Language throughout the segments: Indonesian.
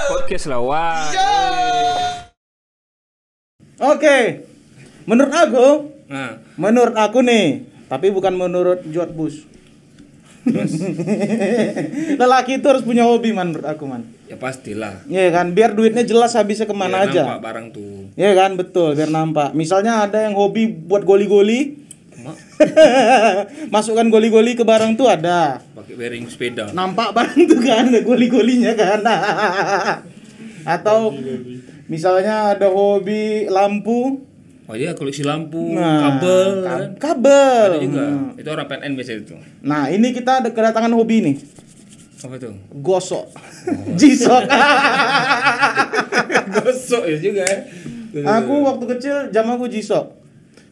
Podcast lah, wah. Oke. Menurut Nah, aku nih, tapi bukan menurut George Bush. Lelaki itu harus punya hobi menurut aku, man. ya pastilah. Iya kan, biar duitnya jelas habisnya kemana Biar aja. nampak barang tuh. Iya kan, betul, biar nampak. Misalnya ada yang hobi buat goli-goli. Masukkan goli-goli ke barang tuh ada. Pakai bearing sepeda. Nampak barang tuh kan, ada goli-golinya kan. Atau misalnya ada hobi lampu. Oh iya, koleksi lampu, Nah, kabel, kan? kabel. Ada juga. Itu orang PNN biasa itu. Nah, ini kita ada kedatangan hobi nih. Apa tuh? Gosok. Jisok. Gosok ya juga ya. Aku waktu kecil jam aku jisok.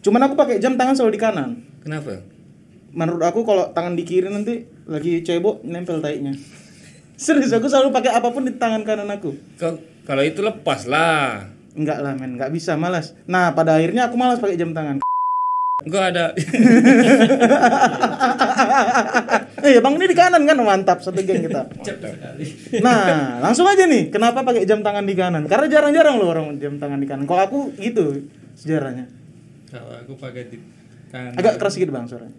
Cuman aku pakai jam tangan selalu di kanan. Kenapa? Menurut aku kalau tangan di kiri nanti lagi cebok nempel taiknya. Serius, aku selalu pakai apapun di tangan kanan aku. Kalau itu lepas lah. Enggak lah men, enggak bisa, malas. Nah, pada akhirnya aku malas pakai jam tangan. Enggak ada. Bang ini di kanan kan, mantap, satu geng kita. Nah, langsung aja nih, kenapa pakai jam tangan di kanan? Karena jarang-jarang loh orang jam tangan di kanan. Kalau aku gitu sejarahnya. Kalau aku pakai di kanan. Agak keras gitu bang suaranya.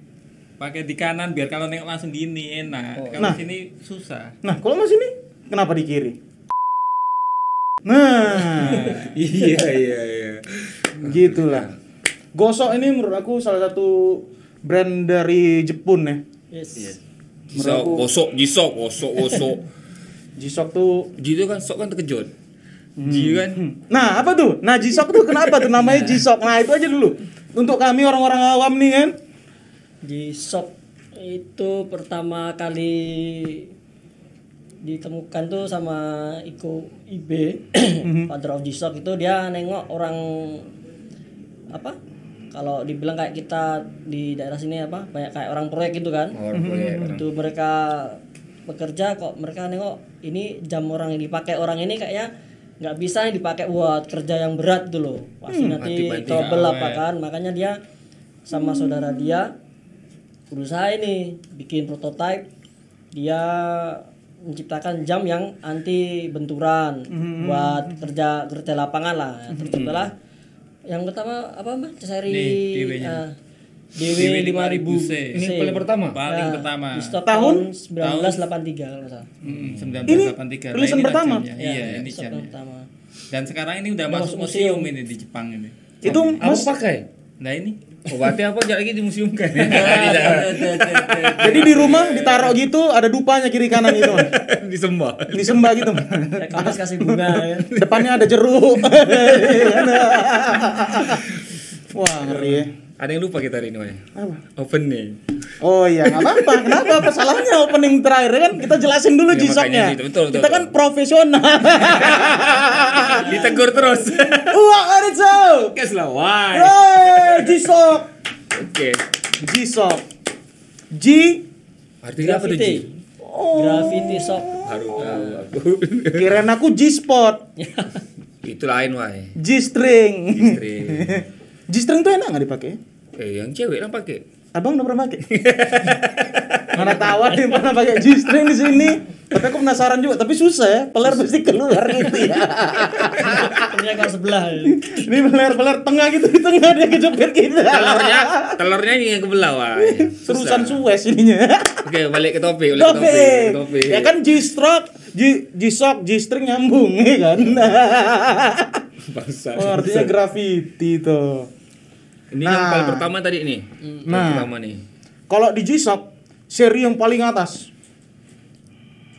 Pakai di kanan biar kalau nengok langsung gini enak. Kalau Nah. sini susah. Nah, kalau mas ini kenapa di kiri? Nah, Iya. gitulah. Gosok ini menurut aku salah satu brand dari Jepun ya. Yes. Jisok, gosok, gosok. Jisok tuh. Ji itu kan sok kan terkejut. Ji kan. Nah, apa tuh? Nah, Jisok tuh kenapa tuh namanya Jisok? Nah, itu aja dulu. Untuk kami orang-orang awam nih kan. Di shop itu pertama kali ditemukan tuh sama Iko Ibe, father of Jisok itu dia nengok orang apa? Kalau dibilang kayak kita di daerah sini apa? Banyak kayak orang proyek gitu kan. Orang proyek. Itu mereka bekerja kok mereka nengok ini jam orang yang dipakai orang ini kayaknya nggak bisa yang dipakai buat kerja yang berat gitu loh. Pasti nanti Banting-banting trouble apa awet. kan. Makanya dia sama saudara dia berusaha ini bikin prototipe. Dia menciptakan jam yang anti benturan buat kerja lapangan lah. Terciptalah yang pertama apa Mas? Seri DW-nya. DW 5000 C. Ini paling pertama? Paling pertama. Di stok Tahun? tahun 1983 kalau nggak salah. 1983. rilisan inilah pertama? jamnya. Iya, ini Stok jamnya. pertama. Dan sekarang ini udah Udah masuk masuk museum museum. ini di Jepang ini. Itu Aku Mas. pakai. Nah ini. Oh, berarti apa jangan lagi di museum kan? Jadi di rumah ditaruh gitu ada dupanya kiri kanan gitu, Mas. Disembah. Disembah gitu, Mas. Ya, kamu kasih bunga ya. Depannya ada jeruk. Wah, ngeri ya. Ada yang lupa kita hari ini, Wai. Apa? Opening. Oh iya, nggak apa-apa. Kenapa? Apa salahnya opening terakhir kan? Kita jelasin dulu Ya, Jisoknya. makanya itu, betul. Kita kan profesional. Ditegur terus. Wah, ada so. Kes lah, Wai. Jisok. Oke. Jisok. G. Artinya apa tuh, Ji? Oh. Graffiti shop. Baru tahu aku. Kirain aku G-spot. Itu lain, Wai. G-string. Istri. G-string tuh enak nggak dipakai? Yang cewek lah pakai. Abang udah pernah pakai? Mana tahu ada yang pernah pakai G-string di sini. Tapi aku penasaran juga, tapi susah ya. Peler pasti keluar gitu ya. Punya kalau sebelah. Ini peler tengah gitu, di tengah dia kejepit kita. Telurnya ini yang kebelah, Wai. Terusan Susah. Suez ininya. Oke, balik ke topik, Topik. Ya kan G-stroke, G-shock, G-string nyambung ya kan. Bangsa. Oh, artinya graffiti tuh. Ini Nah. yang paling pertama tadi nih. Nah. Yang pertama nih. Kalau di G-shock, seri yang paling atas.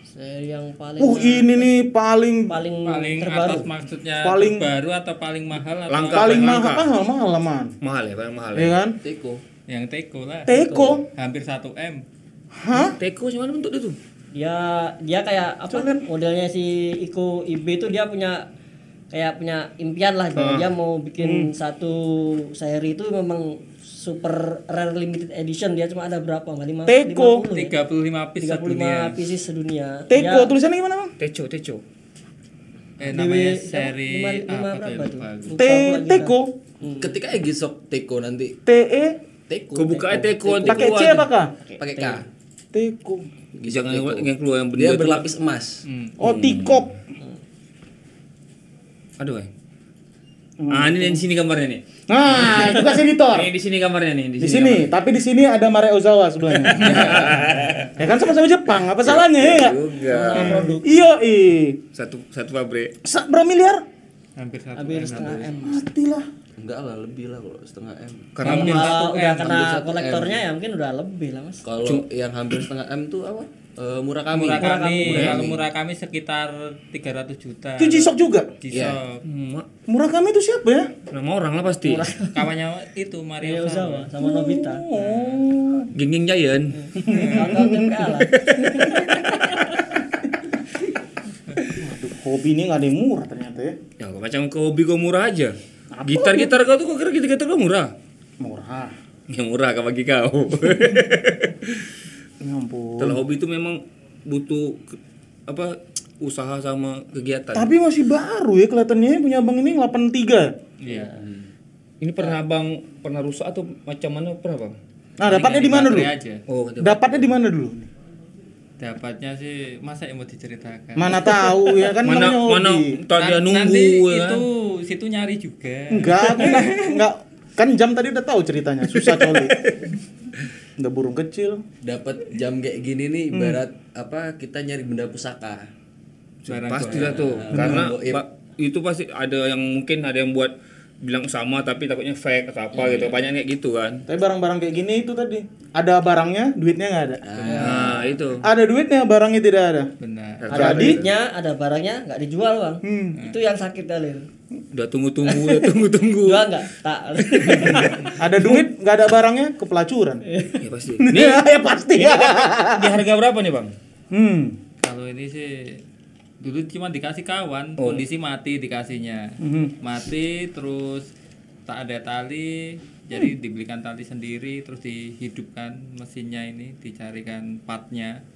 Seri yang paling Ini nih paling paling Terbaru. terbaru. Atas maksudnya Paling- baru atau paling mahal atau Langka. paling langka. mahal man. Mahal ya, paling mahal Iya kan? Teko. yang Teko lah. Teko. Hampir 1 M. Hah? Teko gimana bentuk itu? Dia kayak apa? Coba lihat. Modelnya si Iko Ibe itu dia punya impian lah bahwa dia mau bikin satu seri itu memang super rare limited edition. Dia cuma ada berapa? Enggak Teko. 35 piece 35 sedunia. pieces sedunia. Teko Dia- tulisannya gimana bang? Teco. Namanya DW seri lima apa tuh? berapa tuh? Lupa aku. Lupa aku lagi, Teko. Ketika Egisok Teko nanti TE Teko Kau buka Teko nanti pakai C keluar. apakah? pakai K. Teko. Jangan yang keluar yang Dia benda. berlapis emas. Oh, tikop. Aduh. Ini di sini gambarnya nih. Nah, itu kasih editor. Ini di sini gambarnya nih. Di sini, tapi di sini ada Mare Ozawa sebelahnya. Ya kan sama-sama Jepang, apa salahnya ya? Juga. Iyo, Satu pabrik. berapa miliar? Hampir Hampir setengah M. Matilah. Enggak lah, lebih lah kalau setengah M. Karena Kalau mungkin udah kena hampir 1 M. kolektornya ya mungkin udah lebih lah mas. Kalau yang hampir setengah M tuh apa? Murakami. Kalau murah kami sekitar 300 juta. Itu Jisok juga. Jisok. Murah kami itu siapa ya? nama orang lah pasti. Kawannya itu Mario Mario Ozawa. Ozawa sama Nobita. Oh. Geng-geng Giant. Kawan TPA lah. Hobi ini nggak ada yang murah ternyata ya. Ya macam ke hobi kau murah aja. Gitar kau tuh kok kira gitar kau murah? Murah. Yang murah kau bagi kau. Ya ampun. Kalau hobi itu memang butuh usaha sama kegiatan. Tapi masih baru ya kelihatannya punya abang ini 83. Iya. Ini pernah abang pernah rusak atau macam mana pernah bang? Nah, dapatnya di mana dulu? Baterai aja. Oh, Dapatnya di mana dulu? Dapatnya sih masa yang mau diceritakan. Mana tahu ya kan mana namanya hobi. tadi nunggu Nanti ya kan? itu situ nyari juga. Enggak, aku enggak. Kan jam tadi udah tahu ceritanya, susah coli. Udah burung kecil. Dapat jam kayak gini nih ibarat apa kita nyari benda pusaka. Pastilah tuh karena itu pasti ada yang mungkin ada yang buat bilang sama tapi takutnya fake atau apa gitu, banyak kayak gitu kan. Tapi barang-barang kayak gini itu tadi ada barangnya, duitnya nggak ada. Nah itu Ada duitnya, barangnya tidak ada. Benar. Ada duitnya, ada barangnya nggak dijual bang. Itu yang sakit kali. udah tunggu Jual nggak? Tak. Ada duit, nggak ada barangnya, kepelacuran. ya pasti. Ya pasti ya. Di harga berapa nih bang? Kalau ini sih dulu cuma dikasih kawan, kondisi mati dikasihnya. Mati terus tak ada tali, jadi dibelikan tali sendiri terus dihidupkan mesinnya ini, dicarikan partnya.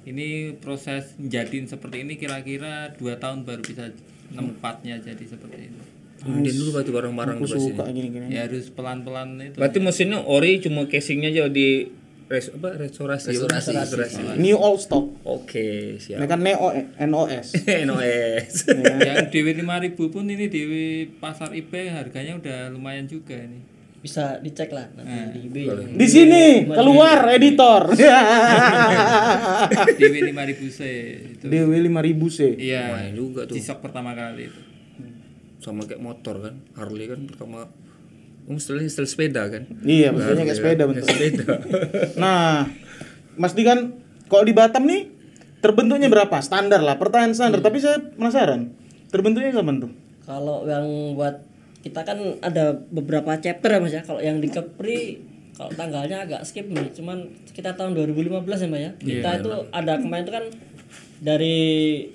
Ini proses menjadiin seperti ini kira-kira 2 tahun baru bisa nemu partnya jadi seperti ini. Kemudian dulu berarti barang-barang Aku tuh pasti. suka gini-gini. Ya harus pelan-pelan itu. Berarti mesinnya ori cuma casingnya aja di restorasi. New old stock. Oke, Ini siap. kan Neo NOS. NOS. Yang DW 5000 pun ini DW pasar IP harganya udah lumayan juga ini. Bisa dicek lah nanti di eBay. Di sini keluar editor. DW 5000C itu. DW 5000 C. Iya. Lumayan juga tuh. Jisok pertama kali itu. Sama kayak motor kan. Harley kan pertama setel sepeda kan. Iya, maksudnya kayak sepeda bentuk. Sepeda. Nah, Mas Di kan kalau di Batam nih terbentuknya berapa? Standar lah, pertanyaan standar. Tapi saya penasaran, terbentuknya kapan tuh? Kalau yang buat kita kan ada beberapa chapter ya mas ya. Kalau yang di Kepri kalau tanggalnya agak skip nih, cuman sekitar tahun 2015 ya mbak ya. Kita itu ada kemarin itu kan dari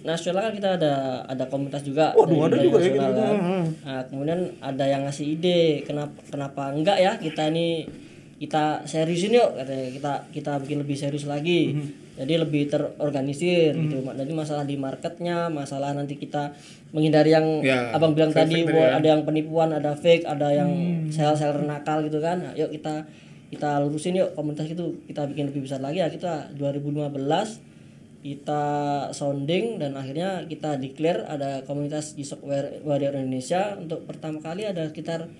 nasional kan kita ada komunitas juga. Waduh, ada dari juga ya nasional gitu. kan. Nah, kemudian ada yang ngasih ide kenapa enggak ya kita seriusin yuk katanya, kita bikin lebih serius lagi. Jadi lebih terorganisir gitu. Jadi masalah di marketnya, masalah nanti kita menghindari yang Ya, abang bilang tadi fake-fake ya. ada yang penipuan, ada fake, ada yang seller nakal gitu kan. Nah, yuk kita lurusin yuk komunitas itu, kita bikin lebih besar lagi ya. Kita 2015 kita sounding dan akhirnya kita declare ada komunitas Jisok Warrior Indonesia. Untuk pertama kali ada sekitar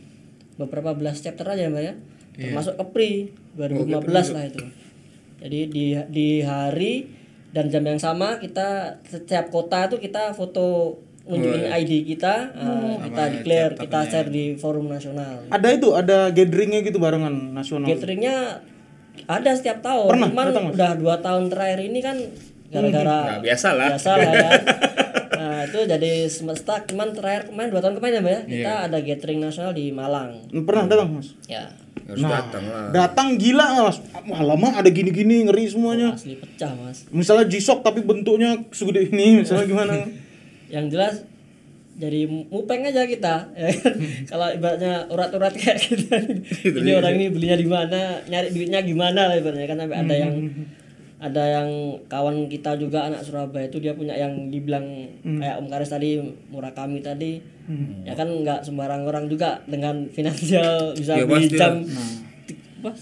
beberapa belas chapter aja mbak ya, termasuk Kepri 2015 lah itu. Jadi di hari dan jam yang sama kita setiap kota itu kita foto nunjukin ID kita, kita declare, kita share di forum nasional. Ada itu, ada gatheringnya gitu barengan nasional. Gatheringnya ada setiap tahun. Pernah Cuman datang, Mas? udah 2 tahun terakhir ini kan gara-gara biasa lah. ya. Nah itu jadi semesta. Cuman kemarin 2 tahun kemarin ya mbak ya, kita ada gathering nasional di Malang. Pernah datang Mas? Ya Harus datang lah. Datang gila nggak Mas? Wah, lama ada gini-gini ngeri semuanya. asli pecah mas. Misalnya Jisok tapi bentuknya segede ini, misalnya gimana? Yang jelas jadi mupeng aja kita ya kan? Kalau ibaratnya urat-urat kayak kita ini orang ini belinya di mana, nyari duitnya gimana lah ibaratnya kan. Sampai ada yang kawan kita juga anak Surabaya itu dia punya yang dibilang kayak Om Karis tadi, Murakami tadi, ya kan nggak sembarang orang juga dengan finansial bisa Ya, beli pasti jam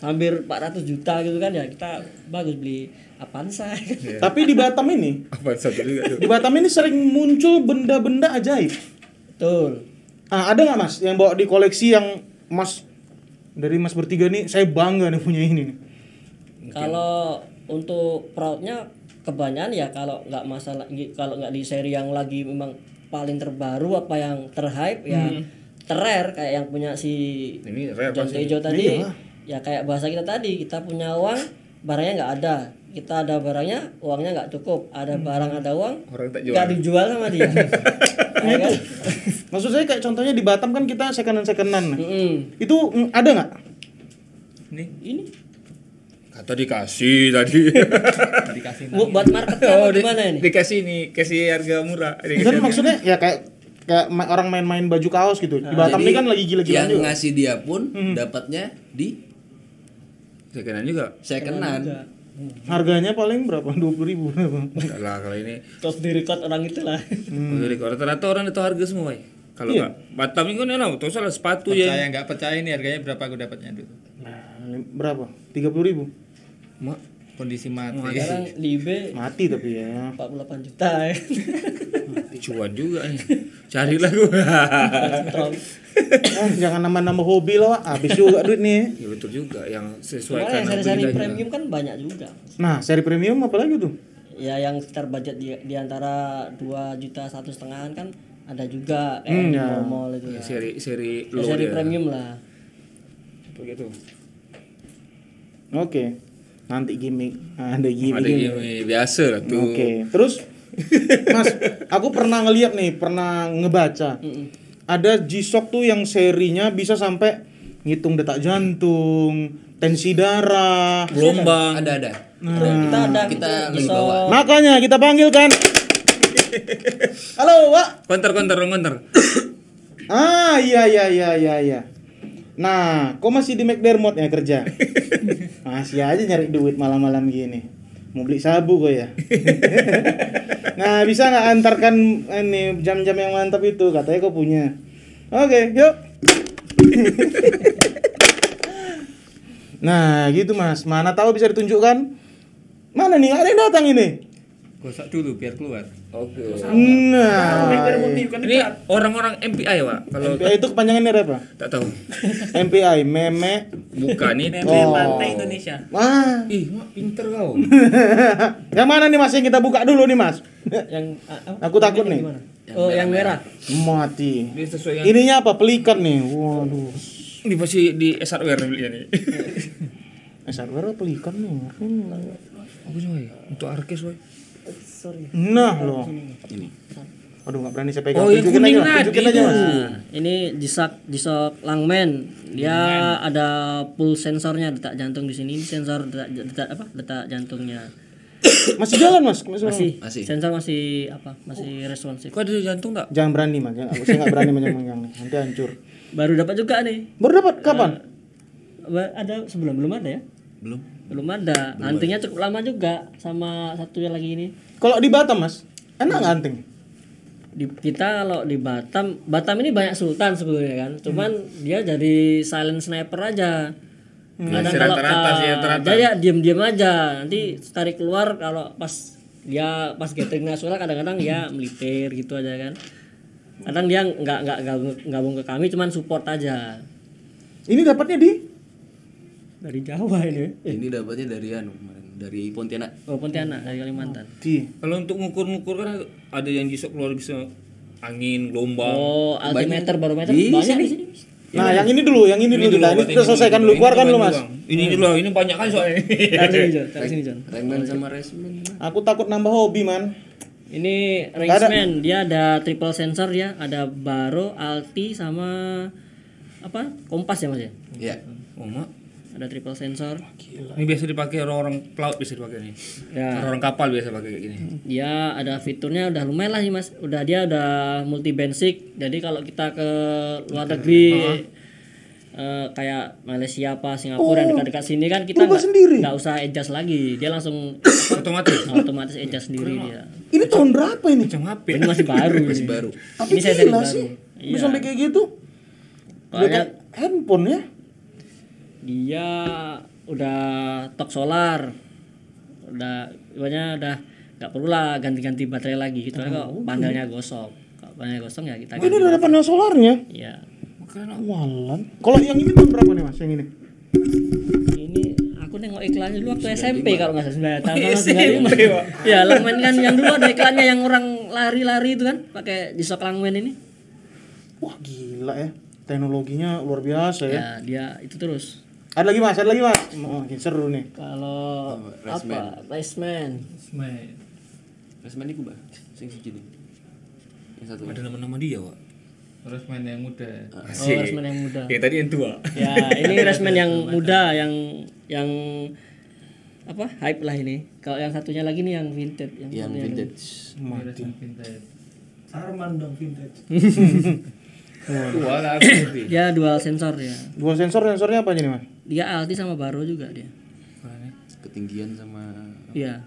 hampir 400 juta gitu kan ya, kita bagus beli Avanza. Tapi di Batam ini, Apa satu juga tuh. di Batam ini sering muncul benda-benda ajaib. Betul. Ah, ada nggak Mas yang bawa di koleksi yang Mas dari Mas bertiga nih saya bangga nih punya ini nih. Kalau untuk proudnya kebanyakan ya kalau nggak di seri yang lagi memang paling terbaru apa yang terhype ya terrare kayak yang punya si Ini rare John pasti. Tejo tadi. Iya. Ya kayak bahasa kita tadi, kita punya uang, barangnya nggak ada. Kita ada barangnya, uangnya nggak cukup. Ada barang, ada uang, Orang tak jual. nggak dijual sama dia. Ya kan? Maksud saya kayak contohnya di Batam kan kita secondan. Mm-mm. Itu ada nggak? Ini Kata dikasih tadi. Dikasih buat marketnya apa gimana ini? Dikasih nih, kasih harga murah. Kan maksudnya ya kayak orang main-main baju kaos gitu. Di Batam ini kan lagi gila-gilaan yang juga. ngasih dia pun dapatnya di Sekenan juga. secondan. Harganya paling berapa? 20.000. Enggak lah kalau ini. Terus di record orang itu lah. Jadi rata-rata orang itu harga semua, ya. Kalau Iya. enggak Batam ini kan enak, tuh salah sepatu Percaya ya. nggak percaya ini harganya berapa aku dapatnya dulu. Berapa? 30.000. Mak, Kondisi mati. Sekarang di eBay Mati tapi ya. 48 juta ya. cuan juga nih. Carilah gua. Strong. Jangan nambah-nambah hobi lah, Wak. Habis juga duit nih. Ya betul juga yang Cuma sesuaikan yang seri-seri kita juga. premium kan banyak juga. Nah, seri premium apa lagi tuh? Ya yang sekitar budget di antara 2 juta 1,5 kan ada juga kayak di ya. mall itu ya. Seri Ya, low seri dia. premium lah. Begitu. Oke. Nanti gimmick. Ada gimmick. Ada gini biasa lah tuh. Oke. Terus Mas, aku pernah ngeliat nih, pernah ngebaca. Ada G-Shock tuh yang serinya bisa sampai ngitung detak jantung, tensi darah. Gelombang. Ada. Kita lagi bawa. Makanya kita panggilkan. Halo, Wak. Konter. Ah, iya. Nah, kok masih di McDermott ya kerja? Masih aja nyari duit malam-malam gini. Mau beli sabu kok ya. Nah, bisa nggak antarkan ini jam-jam yang mantap itu? Katanya kau punya. Oke, yuk. Nah, gitu Mas. Mana tahu bisa ditunjukkan? Mana nih? Ada yang datang ini. Gosok dulu biar keluar. Oke. Nah, Ini orang-orang MPI, Pak. Kalau MPI itu kepanjangannya apa? tak tahu. MPI, meme. Bukan itu. Pantai Indonesia. Wah. Ih, mak pinter kau. Yang mana nih Mas yang kita buka dulu nih Mas? Yang Aku takut nih. gimana? Oh, yang merah. Mati. Dia sesuai yang Ininya apa? Pelikan nih. Waduh. ini pasti di SRWR belinya nih. Hardware pelikan nih. Apa sih, Woy? Untuk arkes, Woy. Sorry. Nah loh. Aduh nggak berani saya pegang. Oh, yang Tunjukin kuning aja, Mas. tadi Tunjukin aja Mas. Nah, ini G-Shock Langman. Dia ada pulse sensornya detak jantung di sini. Ini sensor detak jantungnya. Masih jalan Mas. Masih. Masih. Sensor masih masih responsif. Kok ada jantung tak? Jangan berani Mas. Saya nggak berani megang nih. Nanti hancur. Baru dapat juga nih. Baru dapat kapan? Ada sebelum belum ada ya? Belum ada. Antingnya cukup lama juga sama satu yang lagi ini. Kalau di Batam Mas, enak nggak anting? Kita kalau di Batam ini banyak sultan sebetulnya kan. Cuman dia jadi silent sniper aja. Kadang kalau rata-rata sih, rata-rata. dia ya diam-diam aja. Nanti tarik keluar kalau pas gathering nasional kadang-kadang dia melipir gitu aja kan. Kadang dia nggak gabung ke kami, cuman support aja. Ini dapatnya di? Dari Jawa ini. Ini dapatnya dari kemarin, dari Pontianak. Oh, Pontianak dari Kalimantan. Di. Kalau untuk ngukur-ngukur kan ada yang bisa keluar bisa angin, gelombang. Oh, altimeter, barometer Bisa banyak nih. di sini. Nah, yang ini dulu Kita selesaikan dulu. Keluarkan dulu Mas. Ini dulu, ini banyak kan soalnya. Tarik sini, John. Rangman sama Resman. Aku takut nambah hobi man. Ini Rangeman, dia ada triple sensor ya, ada baro, alti sama apa? Kompas ya Mas ya? Iya. Oh, mak. Ada triple sensor. Ini biasa dipakai orang-orang pelaut bisa dipakai nih. Ya. Orang kapal biasa pakai kayak gini. Dia ada fiturnya udah lumayan lah nih Mas. Dia udah multi basic. Jadi kalau kita ke luar negeri kayak Malaysia apa Singapura yang dekat-dekat sini kan kita nggak usah adjust lagi. Dia langsung otomatis adjust sendiri dia. Ini tahun berapa ini? Macam HP. Ini masih baru. Masih baru. Tapi Ini saya seri gila baru. sih. Iya. Bisa sampai kayak gitu. Udah Soalnya kayak handphone ya. Dia udah tok solar. Udah nggak perlu lah ganti-ganti baterai lagi gitu kok panelnya gosok. Kalau panelnya gosong ya kita Ini ganti. udah ada panel solarnya. Iya. Walan. Kalau yang ini tahun berapa nih Mas yang ini? Ini aku nengok iklannya dulu waktu SMP kalau nggak salah 9 tahun sama 95. Ya, Langwen kan yang dulu ada iklannya yang orang lari-lari itu kan pakai jisok Langwen ini. Wah, gila ya. Teknologinya luar biasa ya. Ya, dia itu terus. Ada lagi Mas. Oh, makin seru nih. Kalau Raceman. Resmen iku, Mbak. Sing siji nih. Yang satu. Ada nama-nama dia, Pak. Terus main yang muda. Oh, Raceman yang muda. Ya tadi yang tua. Ya, ini Raceman yang muda yang apa? Hype lah ini. Kalau yang satunya lagi nih yang vintage Yang vintage. Mati. Vintage. Sarman dong vintage. Tua lah berarti. Dia dual sensor ya. Dua sensornya apa aja nih Mas? Dia alti sama baro juga dia. Ketinggian sama Iya,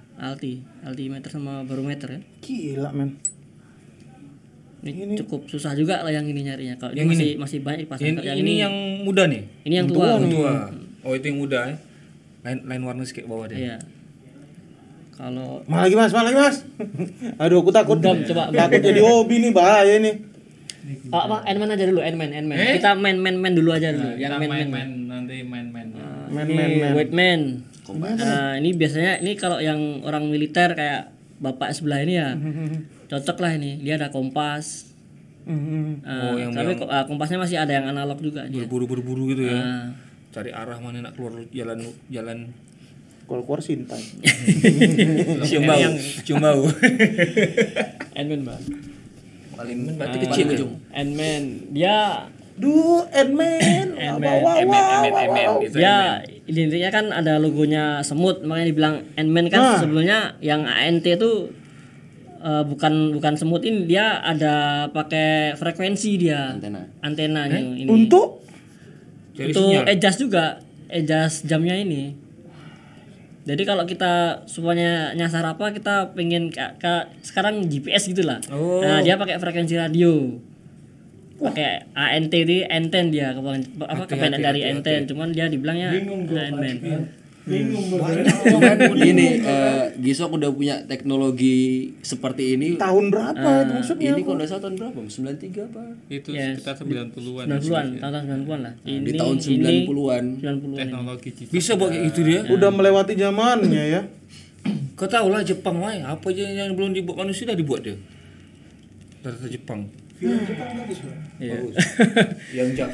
altimeter sama barometer kan. Gila men. Ini cukup susah juga lah yang ini nyarinya. Kalau Yang ini masih banyak dipasang. Kalau Ini yang muda nih. ini yang tua. Tua. Oh, itu yang muda ya. Lain warna sedikit bawah deh. Iya. Kalau Mana lagi Mas? Aduh, aku takut. Gundam, coba. Takut jadi hobi nih, bahaya nih. apa Ant-Man aja dulu, Ant-Man. Kita main dulu aja dulu. Yang Kita main. nanti main. Men. Whiteman. Nah, ini biasanya ini kalau yang orang militer kayak bapak sebelah ini ya cocok lah ini. Dia ada kompas. Tapi kompasnya masih ada yang analog juga dia. Buru-buru gitu ya. Nah, Cari arah mana nak keluar jalan Kalau keluar Sintai. cium bau. Ant-Man bang. paling berarti kecil ujung. Ant-Man dia Ant-Man. dia intinya kan ada logonya semut, makanya dibilang Ant-Man kan. Sebelumnya yang ANT itu bukan semut, ini dia ada pakai frekuensi dia antenanya ini Untuk adjust juga, adjust jamnya ini. Jadi kalau kita semuanya nyasar apa, kita pengen sekarang GPS gitulah. Nah, dia pakai frekuensi radio. Pakai ANT itu, anten dia kepanjangan dari anten, cuman dia dibilangnya Ant-Man. Cuman ini Gisok udah punya teknologi seperti ini tahun berapa itu maksudnya? ini kalau nggak salah tahun berapa? 93 apa? Itu sekitar 90-an. 90-an, tahun 90-an lah. Di tahun 90-an. 90-an. Teknologi GPS. bisa buat kayak gitu dia. Udah melewati zamannya ya. Kau tahu lah Jepang wae, apa aja yang belum dibuat manusia dah dibuat dia. Dari Jepang. Film Jepang bagus Bang. Bagus. Yang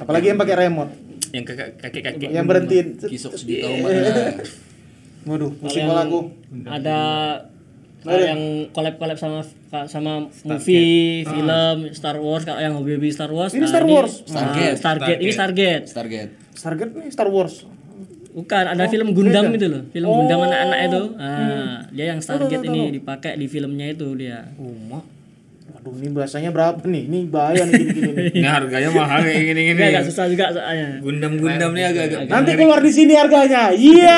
Apalagi yang pakai remote. yang kakek-kakek. Yang berhentiin. Gisok sedih tahu mana. Waduh, pusing kepala aku. Ada yang collab sama movie, film Star Wars. Kalau yang hobi Star Wars, Ini Star Wars. Stargate. Ini Stargate. Target nih Star Wars. Bukan, ada film Gundam itu loh. Film Gundam anak-anak itu. Dia yang Stargate ini dipakai di filmnya itu dia. Waduh, ini bahasanya berapa nih? Ini bahaya nih gini-gini nih. Ini harganya mahal kayak gini-gini. Ini agak susah juga soalnya. Gundam nih agak-agak. Nanti keluar di sini harganya. Iya.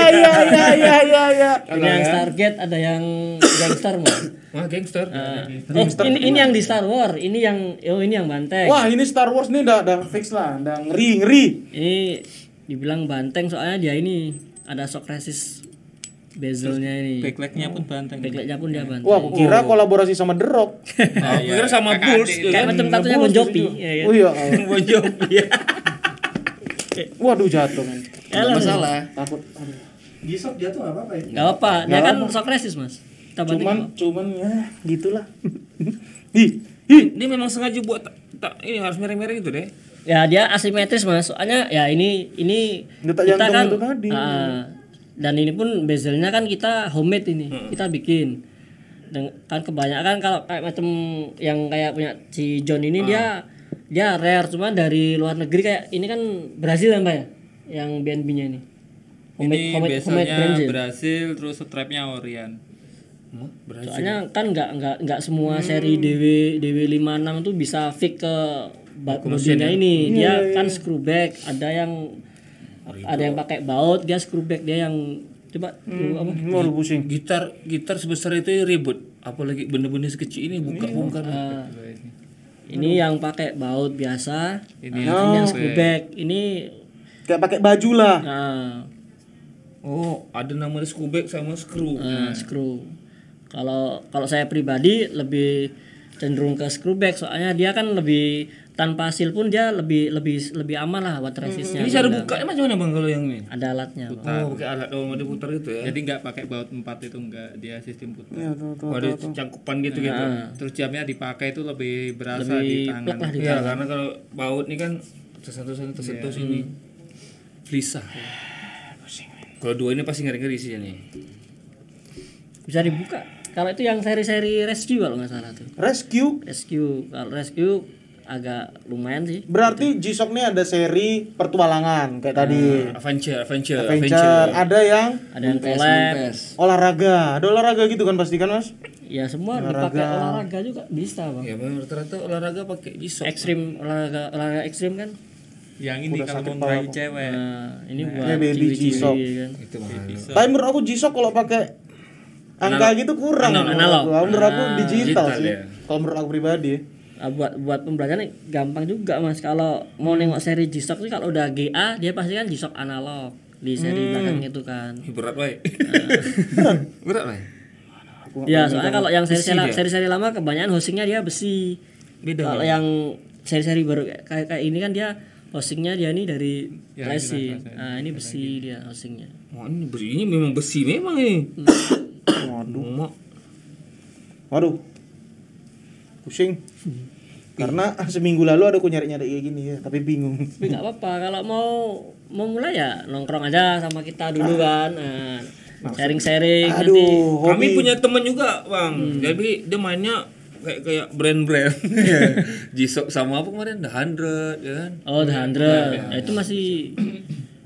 Ini yang Stargate, ada yang gangster mah. Wah, gangster. Ini yang di Star Wars. Ini yang banteng. Wah, ini Star Wars nih udah fix lah, udah ngeri. Ini dibilang banteng soalnya dia ini ada shock resist bezelnya ini. Backlightnya pun banteng. Backlightnya pun dia banteng. Wah, aku kira kolaborasi sama The Rock. Aku kira sama Bulls. Kayak macam tatunya Bon Jovi. Oh iya. Bon Jovi. Waduh, jatuh men. Enggak masalah. Takut. Gisok jatuh nggak apa-apa ya? Gak apa, dia kan shock resist mas. Kita banting Cuman ya gitulah. Ini memang sengaja buat ini harus merah-merah gitu deh. ya dia asimetris mas. Soalnya ya ini Detak kita jantung kan itu tadi. dan ini pun bezelnya kan kita homemade ini. Kita bikin. Dan kan kebanyakan kalau kayak macam yang kayak punya si John ini dia rare, cuma dari luar negeri kayak ini kan Brasil kan Pak ya, yang BNB-nya ini. Ini homemade biasanya Brazil. Brasil, terus strapnya Orion. Soalnya kan nggak semua seri DW56 tuh bisa fix ke bodinya ini. Dia kan screwback, ada yang pakai baut, dia screwback, dia yang coba apa? Waduh, pusing. Gitar sebesar itu ribut, apalagi benda-benda sekecil ini bongkar. Ini yang pakai baut biasa, Ini yang screwback. Ini Kayak pakai baju lah. Nah, Oh, ada nama screw bag sama screw. screw. Kalau saya pribadi lebih cenderung ke screw bag, soalnya dia kan lebih tanpa hasil pun dia lebih aman lah water resistnya. Ini cara bukanya macam mana bang kalau yang ini? Ada alatnya, Bang. Oh, pakai alat dia putar gitu ya. Jadi nggak pakai baut 4 itu, enggak, dia sistem putar. Oh, ada cangkupan gitu gitu. Terus jamnya dipakai itu lebih berasa di tangan. plek lah di Iya, karena kalau baut nih kan tersentuh sini. Gelisah. Kalau dua ini pasti ngeri-ngeri sih nih. Bisa dibuka. Kalau itu yang seri-seri rescue kalau nggak salah tuh. Rescue. Kalau rescue agak lumayan sih. Berarti G-Shock nih ada seri pertualangan kayak tadi. Adventure. Ada yang Collab. olahraga. Ada olahraga gitu kan pasti kan, Mas? Ya semua dipakai olahraga juga bisa, Bang. Ya, bang, rata-rata olahraga pakai G-Shock. Ekstrim, olahraga ekstrim kan. Yang ini kalau mau meraih cewek. Nah, ini buat Ya, baby ciwi-ciwi G-Shock. kan. Itu mahal. Tapi menurut aku G-Shock kalau pakai angka gitu kurang. Analog. Menurut aku digital digital sih. ya. Kalau menurut aku pribadi. Buat pembelajaran gampang juga, Mas. Kalau mau nengok seri G-Shock sih, kalau udah GA dia pasti kan G-Shock analog di seri belakang itu kan. Berat baik. Berat baik. Ya, soalnya kalau yang seri-seri lama kebanyakan housingnya dia besi. Beda. Kalau yang seri-seri baru kayak ini kan dia housingnya dia ini dari resin. Nah, ini besi dia housingnya. Wah, ini memang besi memang ini. Waduh. Waduh. Pusing. Karena seminggu lalu ada aku nyari-nyari kayak gini ya, tapi bingung. Tapi nggak apa-apa, kalau mau mulai ya nongkrong aja sama kita dulu kan. Nah, sharing-sharing nanti. Aduh, Kami hobi. punya teman juga, Bang. Jadi dia mainnya kayak brand-brand. G-Shock sama apa kemarin? The 100 ya kan. Oh, The 100. Ya, itu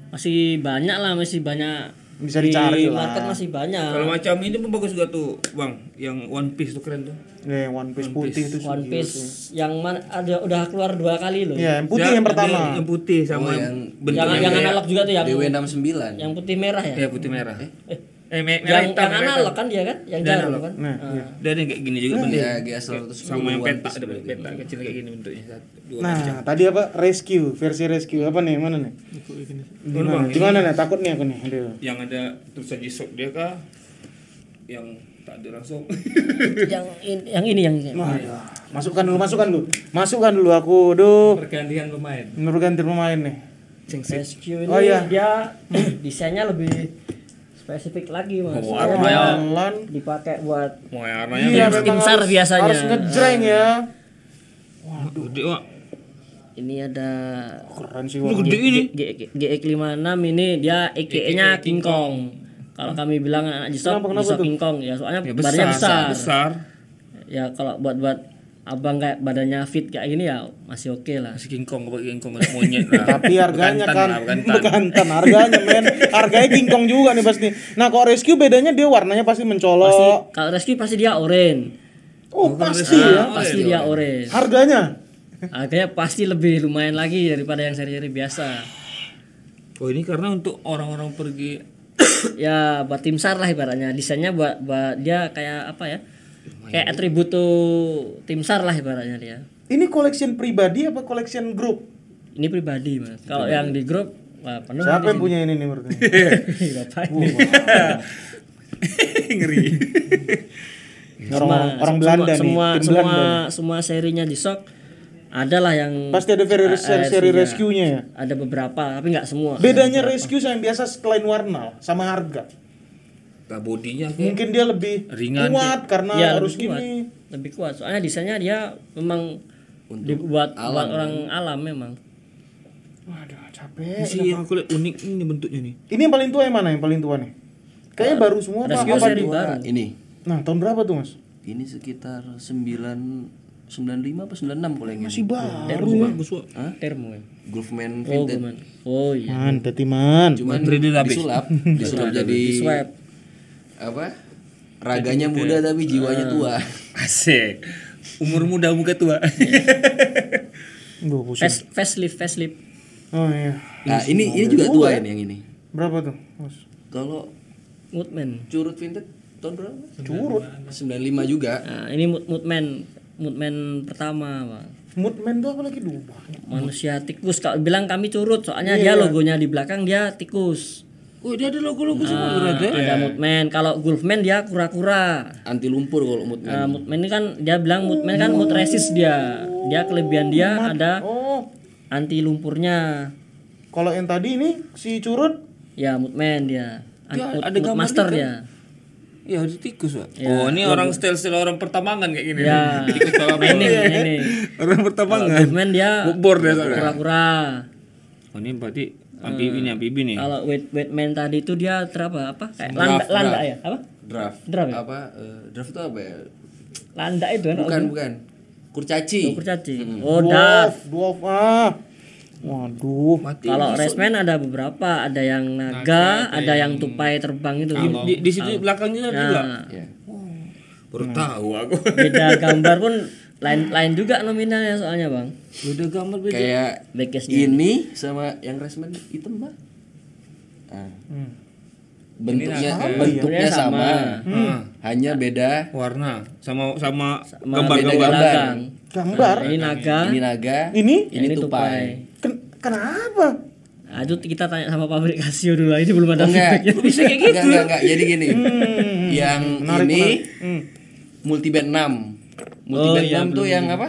masih banyak lah, masih banyak. Bisa dicari di lah. market masih banyak. Kalau macam ini pun bagus juga tuh, Bang. Yang One Piece tuh keren tuh. One Piece putih itu One Piece yang mana ada udah keluar 2 kali loh. Iya, yang putih yang pertama. Yang putih sama yang analog juga tuh yang DW69. yang putih merah ya. ya putih merah. Yang analog kan dia kan, yang jarum kan. Nah, iya. Dan yang kayak gini juga bentuknya. Ya GS110 Sama yang One peta Piece ada berarti. peta kecil kayak gini bentuknya. Dua Nah, macam. tadi apa? Versi rescue. Apa nih? Mana nih? Gimana nih? Takut nih aku nih. Aduh. Yang ada tulisan G-Shock dia kah? Yang tak ada langsung. yang ini yang Masukkan dulu aku. Duh. Pergantian pemain. Menurut ganti pemain nih. rescue ini Oh, iya. dia desainnya lebih spesifik lagi, Mas. Oh, Soalnya warnanya. dia Jalan. dipakai buat Mau warnanya Iya, tim memang SAR harus- biasanya. Harus ngejreng ya. gede, Wak. ini ada Keren sih. Lu gede ini. GX56 ini dia EKE-nya King Kong. Kalau kami bilang anak G-Shock, Kenapa G-Shock tuh? King Kong ya, soalnya Ya, badannya besar. besar. Ya kalau buat abang kayak badannya fit kayak gini ya masih oke lah. Masih King Kong kayak monyet lah. Tapi harganya Bekantan kan lah, bekantan. bekantan harganya men. Harganya King Kong juga nih pasti. Nah, kalau rescue bedanya dia warnanya pasti mencolok. Kalau rescue pasti dia oranye. Oh, pasti ya. Pasti dia oranye. Harganya Harganya pasti lebih lumayan lagi daripada yang seri-seri biasa. Oh, ini karena untuk orang-orang pergi Ya buat tim SAR lah ibaratnya. Desainnya buat dia kayak apa ya? Kayak atribut tuh tim SAR lah ibaratnya dia. ini collection pribadi apa collection grup? Ini pribadi, Mas. Kalau yang di grup wah, penuh. Siapa di yang sini. punya ini nih menurut kamu? Bapak. ngeri. Orang Belanda nih, tim Belanda. Semua serinya G-Shock adalah yang Pasti ada seri rescue-nya ya. ada beberapa tapi nggak semua. Bedanya rescue sama yang biasa selain warna sama harga. Nah, bodinya Mungkin dia lebih Ringan, kuat karena Ya, harus lebih kuat. gini. Lebih kuat. Soalnya desainnya dia memang dibuat buat orang alam memang. Waduh, capek. sih yang aku lihat unik ini bentuknya nih. Ini yang paling tua yang mana? Yang paling tua nih? Kayaknya baru semua apa? Rescue Apa seri di- baru. Ini Nah, tahun berapa tuh, Mas? ini sekitar 95 apa 96 kalau yang Masih ini. baru. Bagus, Wak. Termo ya. Groovman Oh, Vintage. gimana? Oh iya. Mantap, Timan. Cuman 3D habis. disulap jadi Swap. apa? Raganya muda tapi jiwanya tua. Asik. Umur muda muka tua. Duh, pusing. Facelift. Oh iya. Nah, ini juga tua ini yang ini. Berapa tuh, Mas? Kalau Moodman. curut vintage tahun berapa? Curut. 95 juga. Nah, ini Moodman pertama, Pak. Moodman tuh apa lagi dulu? Manusia tikus. Kalau bilang kami curut, soalnya dia logonya di belakang dia tikus. Oh, dia ada logo-logo semua berarti. Ada Moodman. Kalau Wolfman dia kura-kura. Anti lumpur kalau Moodman. Moodman ini kan dia bilang Moodman kan mood resist dia. Dia kelebihan dia ada anti lumpurnya. Kalau yang tadi ini si curut Ya Moodman dia. Dia Mood ada gambar master dia, dia. Ya, ada tikus, Pak. Ya, Oh, ini orang style-style orang pertambangan kayak gini. Ya. Tikus bawa ini. orang pertambangan. Wolfman dia Bubur dia soalnya. kura-kura. Oh, ini berarti amfibi nih. Kalau Weightman tadi itu dia apa? Kayak landa ya? Apa? Draft. Draft ya? Apa draft itu apa ya? Landa itu kan? Bukan. Kurcaci. Kurcaci. Oh, Daf. dwarf waduh. Kalau Resman ada beberapa, ada yang naga, ada yang tupai terbang itu. Di situ belakangnya juga. Ya. Baru tahu aku. Beda gambar pun lain juga nominalnya soalnya, Bang. Beda gambar beda. Kayak Backcase-nya. ini sama yang Resman hitam, Bang. Nah. Bentuknya sama. Hanya beda Warna sama Beda gambar-gambar. Gambar. Ini naga, ini naga, Ini ini tupai. Kenapa? Nah, itu kita tanya sama pabrik Casio dulu. Ini belum ada Enggak, feedbacknya. bisa kayak gitu. Enggak. Jadi gini. Yang ini multiband 6. Multiband 6 tuh yang apa?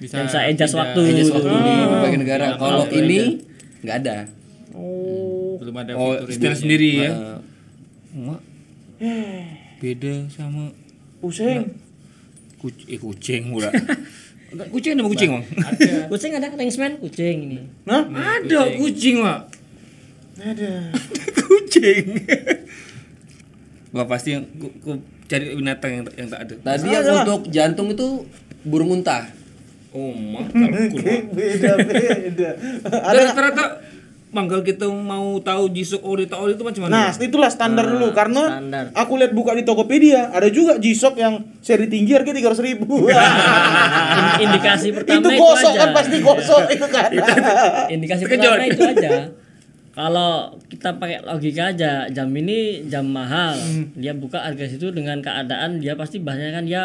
Bisa Yang saya adjust waktu. Adjust waktu di berbagai negara. Kalau ini enggak ada. belum ada Oh, fitur style ini. sendiri ya. Mak. Beda sama Pusing. kucing pula. Kucing ada kucing, Bang? Kucing ada Kingsman, kucing ini. Hah? Ada kucing, Mak. Ada. Kucing. Wah, pasti yang ku cari binatang yang tak ada. Tadi yang untuk jantung itu burung unta. Oh, Mak. Beda. Ada rata-rata manggal kita mau tahu G-Shock ori tak ori itu macam Nah, mana? itulah standar dulu karena standar. aku lihat buka di Tokopedia ada juga G-Shock yang seri tinggi harganya 300.000. Indikasi pertama Itu itu gosok aja. kan pasti gosok itu kan. Indikasi pertama itu aja. Kalau kita pakai logika aja, jam ini jam mahal, dia buka harga situ dengan keadaan dia pasti bahannya kan dia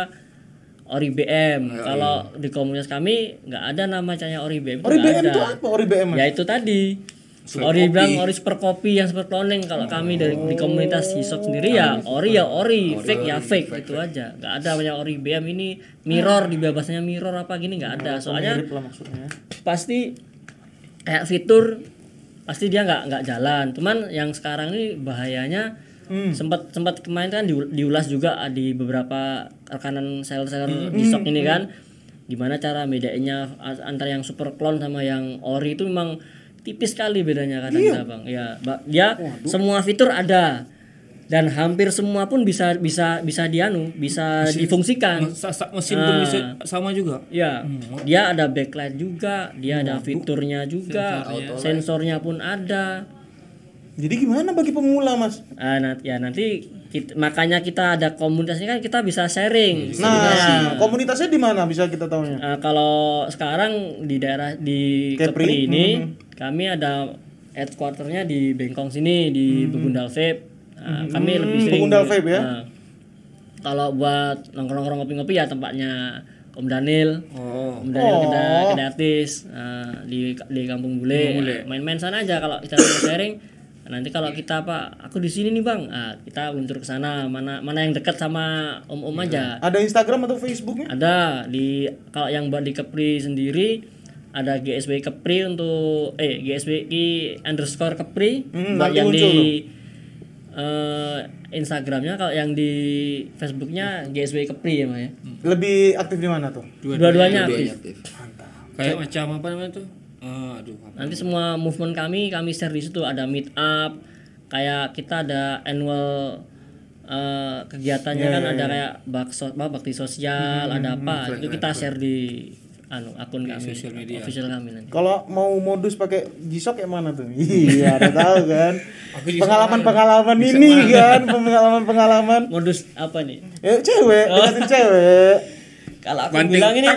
ori BM. Kalau di komunitas kami nggak ada namanya ori BM. Ori BM ada. itu apa? Ori BM? Ya itu tadi. Ori bilang ori super kopi yang super cloning. Kalau kami di komunitas G-Shock sendiri ya ori, fake ya fake itu aja. Nggak ada namanya ori BM ini mirror di bahasanya mirror apa gini nggak ada. Soalnya pasti kayak fitur pasti dia nggak jalan. Cuman yang sekarang ini bahayanya sempat kemarin kan diulas juga di beberapa rekanan seller G-Shock ini kan, gimana cara bedainnya antara yang super clone sama yang ori itu memang tipis sekali bedanya kata kita, Bang. Ya, dia semua fitur ada dan hampir semua pun bisa difungsikan. Mesin pun bisa sama juga. Ya, dia ada backlight juga, dia ada fiturnya juga, sensornya pun ada. Jadi gimana bagi pemula, Mas? Nanti makanya kita ada komunitasnya kan kita bisa sharing. Nah, komunitasnya di mana bisa kita tahunya? Kalau sekarang di daerah di Kepri ini kami ada headquarternya di Bengkong sini di Begundal Vape. Kami lebih sering Begundal Vape ya. Kalau buat nongkrong-nongkrong ngopi-ngopi ya tempatnya Om Daniel. Om Daniel kedai artis di Kampung Bule. Main-main sana aja kalau kita mau sharing. Nanti kalau kita aku di sini nih, Bang. Kita luntur ke sana. Mana yang dekat sama om-om aja. Ada Instagram atau Facebooknya? Ada kalau yang buat di Kepri sendiri ada GSB Kepri untuk GSBI _ Kepri buat yang di Instagramnya. Kalau yang di Facebooknya GSB Kepri ya, Mas ya. Lebih aktif di mana tuh? Dua-duanya aktif. Kayak macam apa namanya tuh? Nanti semua movement kami share di situ. Ada meet up, kayak kita ada annual kegiatannya kan ada kayak bakti sosial, ada apa itu kita share di akun kami, official kami nanti. Kalau mau modus pakai G-Shock yang mana tuh? Iya, ada tahu kan. Pengalaman ini kan, pengalaman. Modus apa nih? Cewek, deketin cewek. Kalau aku bilang ini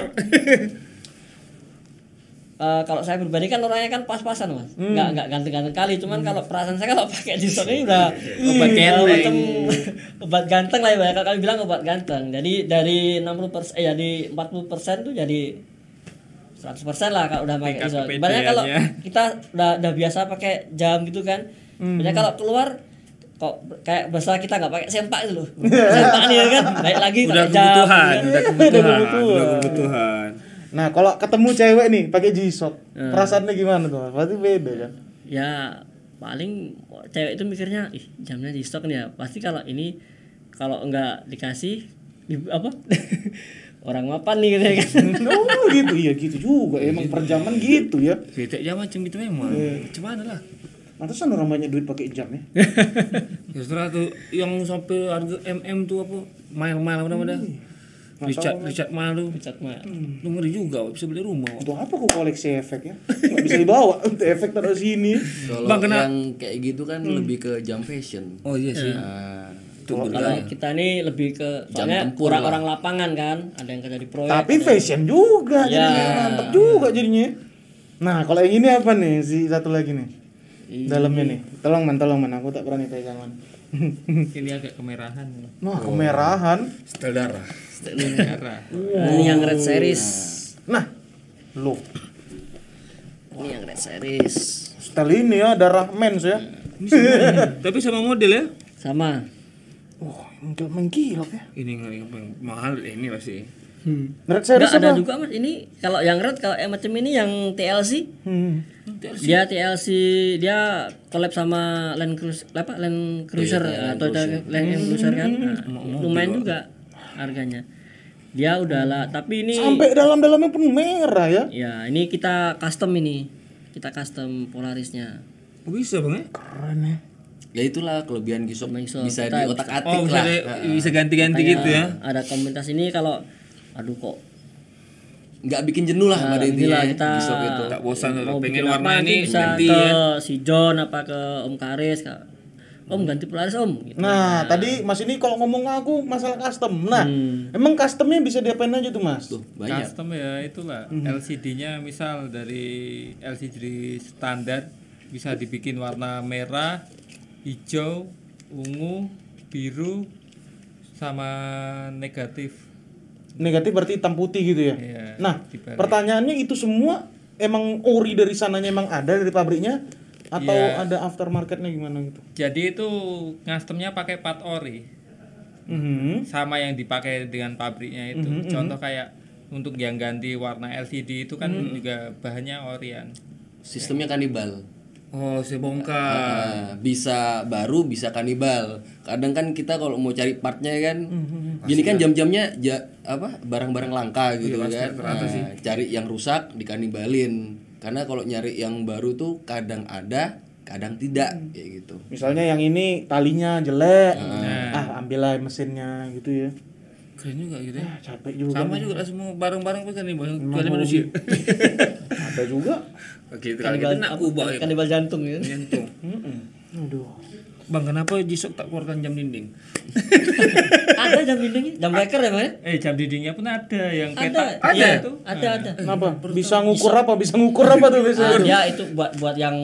kalau saya pribadi kan orangnya kan pas-pasan, Mas. Nggak ganteng-ganteng kali, cuman kalau perasaan saya kalau pakai G-Shock ini udah obat ganteng lah ya. Kalau kami bilang obat ganteng. Jadi dari 60% jadi 40% tuh jadi 100% lah kalau udah pakai Tingkat G-Shock. kepedeannya. Banyak kalau kita udah biasa pakai jam gitu kan. Banyak kalau keluar kok kayak bahasa kita nggak pakai sempak itu loh. Sempak nih ya kan. Baik lagi Udah pakai jam. kebutuhan, gitu kan. udah kebutuhan. Nah, kalau ketemu cewek nih pakai G-Shock, perasaannya gimana tuh? Pasti beda kan? Ya paling cewek itu mikirnya ih jamnya G-Shock nih ya. Pasti kalau ini kalau enggak dikasih apa? Orang mapan nih gitu ya kan. Oh gitu, iya gitu juga. Emang perjaman gitu ya. Beda jam macam gitu memang. Cuman lah. Mantesan orang banyak duit pakai jam ya. Ya setelah tuh yang sampai harga MM tuh apa? Mile-mile apa namanya? Richard Mile tuh. Cat mah. Lu ngeri juga, bisa beli rumah. Untuk apa kok koleksi efek ya? Nggak bisa dibawa untuk efek taruh sini. Kalau Bang, kena- yang kayak gitu kan lebih ke jam fashion. Oh iya sih. Nah, Kalau kita nih lebih ke Jam soalnya tempur orang-orang lapangan kan, ada yang kerja di proyek. Tapi ada fashion juga Ya. jadinya. Mantap juga jadinya. Nah, kalau yang ini apa nih? Si satu lagi nih. Dalamnya nih. Tolong man, aku tak berani pegang man. Ini agak kemerahan. Nah, kemerahan. Setel darah. Merah. Ini yang red series. Nah, loh. Ini yang red series. Setel ini ya darah mens ya. Tapi sama model ya? Sama. Wah, menggilap ya. Ini yang mahal ini pasti. Red series Enggak ada apa? juga Mas. Ini kalau yang red kalau macam ini yang TLC. Dia TLC dia collab sama Land Cruiser Land Cruiser atau Land Cruiser kan. Nah, lumayan juga harganya. Dia udahlah, tapi ini Sampai dalam-dalamnya pun merah ya. ya ini kita custom ini. Kita custom Polarisnya. Oh, bisa bang ya? Keren ya. ya itulah kelebihan G-Shock G-Shock. bisa Kita- diotak-atik Oh, bisa, lah. bisa ganti-ganti gitu ya? Ada komunitas ini kalau aduh kok Nggak bikin jenuh lah pada intinya inilah kita G-Shock itu. Tak bosan mau pengen bikin warna apa, ini nanti bisa ganti ke ya. si John apa ke Om Karis Om ganti Polaris Om gitu. Nah, tadi Mas ini kalau ngomong ke aku masalah custom. Nah, emang customnya bisa diapain aja tuh Mas? Tuh, banyak. Custom ya itulah LCD-nya misal dari LCD standar bisa dibikin warna merah, hijau, ungu, biru sama negatif. Negatif berarti hitam putih gitu ya. Iya, Nah, dibalik. pertanyaannya itu semua emang ori dari sananya emang ada dari pabriknya atau Iya. ada aftermarketnya gimana gitu? Jadi itu customnya pakai part ori sama yang dipakai dengan pabriknya itu. Contoh kayak untuk yang ganti warna LCD itu kan juga bahannya orian. Sistemnya kanibal. Oh, saya bongkar. Bisa baru bisa kanibal. Kadang kan kita kalau mau cari partnya kan gini kan jam-jamnya apa barang-barang langka gitu kan. Nah, cari yang rusak dikanibalin. Karena kalau nyari yang baru tuh kadang ada, kadang tidak kayak gitu. Misalnya yang ini talinya jelek. Ambillah mesinnya gitu ya. Keren juga gitu ya. Capek juga. Sama juga lah semua barang-barang kan nih kecuali manusia. Ada juga. Oke, kalau kita nak ubah ya. Kanibal jantung ya. Jantung. Aduh. Bang, kenapa G-Shock tak keluarkan jam dinding? Ada jam dindingnya, jam breaker ya, Mas? Jam dindingnya pun ada yang Ada. petak. Iya, itu. ada. Kenapa? Bisa ngukur apa? Bisa ngukur apa tuh biasanya? Dia itu buat yang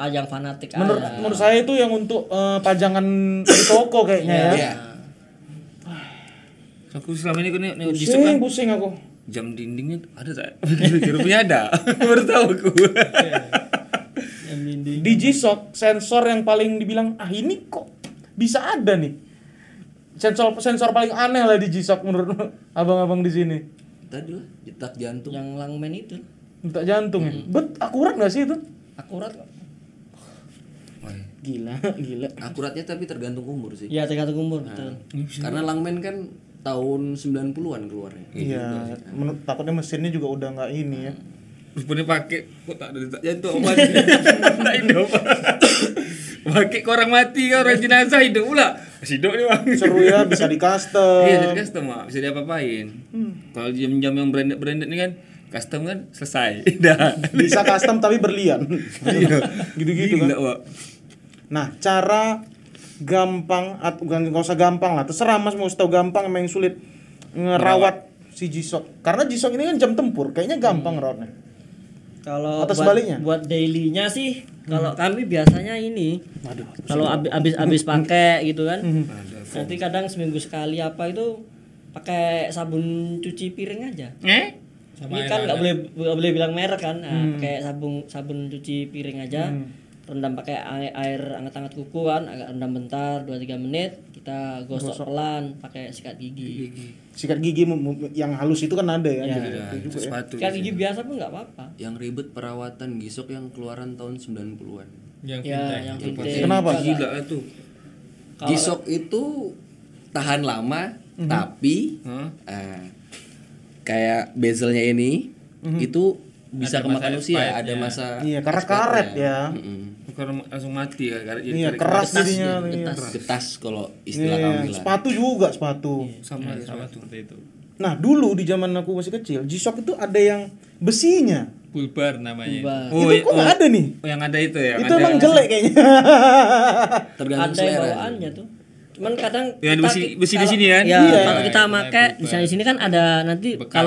yang fanatik Menurut saya itu yang untuk pajangan di toko kayaknya ya. Iya. Aku selama ini nih G-Shock kan Pusing aku. jam dindingnya ada tak? Pikir punya ada. Baru tahu aku. Di G-Shock sensor yang paling dibilang ini kok bisa ada nih. Sensor paling aneh lah di G-Shock menurut abang-abang di sini. Tadi lah detak jantung. yang Langman itu. Detak jantung ya. Akurat nggak sih itu? Akurat kok. Gila. Akuratnya tapi tergantung umur sih. Iya, tergantung umur betul. Karena Langman kan tahun 90-an keluarnya. Iya. Takutnya mesinnya juga udah nggak ini ya. Terus punya pakai kok tak ada detak jantung apa? Tak hidup. Pakai ke orang mati ke orang jenazah hidup pula. Masih hidup nih, Bang. Seru ya, bisa di custom. Iya, jadi custom, Mak. Bisa diapa-apain. Kalau jam-jam yang branded ini kan custom kan selesai. Dah. Bisa custom tapi berlian. Gitu-gitu kan. Gila, Pak. Nah, cara gampang atau nggak usah gampang lah, terserah Mas mau tahu gampang emang yang sulit ngerawat si G-Shock. Karena G-Shock ini kan jam tempur, kayaknya gampang rawatnya. Kalau Atau buat, sebaliknya? buat daily-nya sih kalau kami biasanya ini Waduh. kalau habis pakai gitu kan. Nanti kadang seminggu sekali apa itu pakai sabun cuci piring aja. Sama Ini kan nggak boleh bilang merek kan. Nah, kayak sabun cuci piring aja. Rendam pakai air hangat-hangat kuku kan, agak rendam bentar 2-3 menit, kita gosok pelan pakai sikat gigi. Sikat gigi yang halus itu kan ada ya. Ya. Gitu juga ya. Sepatu. Sikat gigi biasa pun nggak apa-apa. Yang ribet perawatan gisok yang keluaran tahun 90-an. yang Ya, vintage. yang vintage. Kenapa? Agak- Gila itu. Kalau- Gisok itu tahan lama, tapi Hah? kayak bezelnya ini itu bisa Ada kemakan masa usia, expirednya. ada masa Iya, karena karet ya. Bukan langsung mati ya. Iya, keras jadinya. Iya. getas kalau istilah Iya, kami lah. sepatu juga sepatu. Sama Sama seperti itu. Nah, dulu di zaman aku masih kecil, G-Shock itu ada yang besinya. Bulbar namanya. Bulbar. Itu kok nggak ada nih? yang ada itu ya. Itu emang jelek kayaknya. Tergantung Ada yang selera. bawaannya tuh. Cuman kadang Ya, ada besi di kalau- sini kan? Ya, Iya. kalau kita Iya, pakai bulbar. di sini kan ada nanti Bekas.